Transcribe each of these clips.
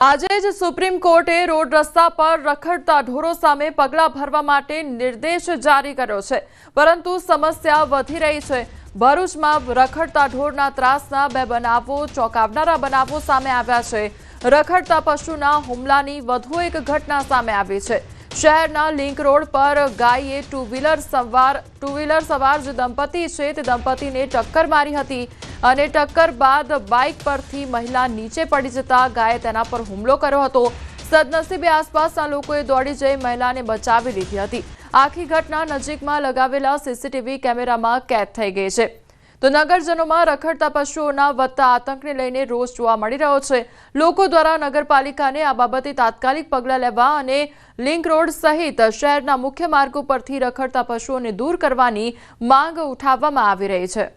આજે જ સુપ્રીમ કોર્ટે રોડ રસ્તા પર રખડતા ઢોરો સામે પગલાં ભરવા માટે નિર્દેશ જારી કર્યો છે, પરંતુ સમસ્યા વધી રહી છે। ભરૂચમાં રખડતા ઢોરના ત્રાસના બે બનાવો ચોંકાવનારા બનાવો સામે આવ્યા છે। રખડતા પશુના હુમલાની વધુ એક ઘટના સામે આવી છે। શહેરના લિંક રોડ પર ગાયે ટુ વ્હીલર સવાર જે દંપતી છે તે દંપતીને ટક્કર મારી હતી અને ટક્કર બાદ બાઇક પરથી મહિલા નીચે પડી જતા ગાયે તેના પર હુમલો કર્યો હતો। સદનસીબે આસપાસના લોકોએ દોડી જઈ મહિલાને બચાવી લીધી હતી। આખી ઘટના નજીકમાં લગાવેલા સીસીટીવી કેમેરામાં કેદ થઈ ગઈ છે। તો નગરજનોમાં રખડતા પશુઓના વધતા આતંકને લઈને રોષ જોવા મળી રહ્યો છે। લોકો દ્વારા નગરપાલિકાને આ બાબતે તાત્કાલિક પગલાં લેવા અને લિંક રોડ સહિત શહેરના મુખ્ય માર્ગો પરથી રખડતા પશુઓને દૂર કરવાની માંગ ઉઠાવવામાં આવી રહી છે।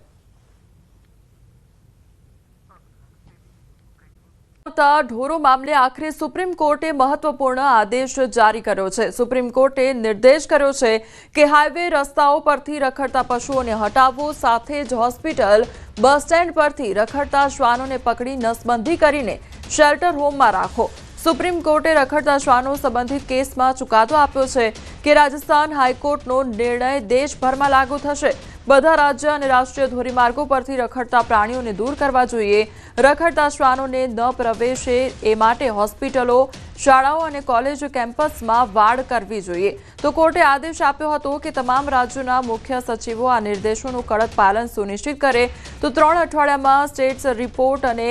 ઢોરો મામલે આખરે સુપ્રીમ કોર્ટે મહત્વપૂર્ણ આદેશ જારી કર્યો છે। સુપ્રીમ કોર્ટે નિર્દેશ કર્યો છે કે હાઈવે રસ્તાઓ પરથી રખડતા પશુઓને હટાવો, સાથે જ હોસ્પિટલ, બસ સ્ટેન્ડ પરથી રખડતા શ્વાનોને પકડી નસબંધી કરીને શેલ્ટર હોમમાં રાખો। સુપ્રીમ કોર્ટે રખડતા શ્વાનો સંબંધિત કેસમાં ચુકાદો આપ્યો છે કે રાજસ્થાન હાઈકોર્ટનો નિર્ણય દેશભરમાં લાગુ થશે। બધા રાજ્ય અને રાષ્ટ્રીય ધોરીમાર્ગો પરથી રખડતા પ્રાણીઓને દૂર કરવા જોઈએ। રખડતા શ્વાનોને ન પ્રવેશે એ માટે હોસ્પિટલો, શાળાઓ અને કોલેજ કેમ્પસમાં વાડ કરવી જોઈએ। તો કોર્ટે આદેશ આપ્યો હતો કે તમામ રાજ્યોના મુખ્ય સચિવો આ નિર્દેશોનું કડક પાલન સુનિશ્ચિત કરે। તો 3 અઠવાડિયામાં સ્ટેટ્સ રિપોર્ટ અને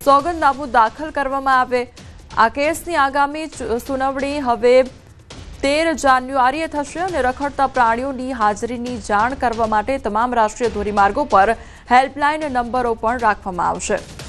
સોગંદનામું દાખલ કરવામાં આવે। આ કેસની આગામી સુનાવણી હવે 13 જાન્યુઆરીએ થશે અને રખડતા પ્રાણીઓની હાજરીની જાણ કરવા માટે તમામ રાષ્ટ્રીય ધોરીમાર્ગો પર હેલ્પલાઇન નંબરો પણ રાખવામાં આવશે।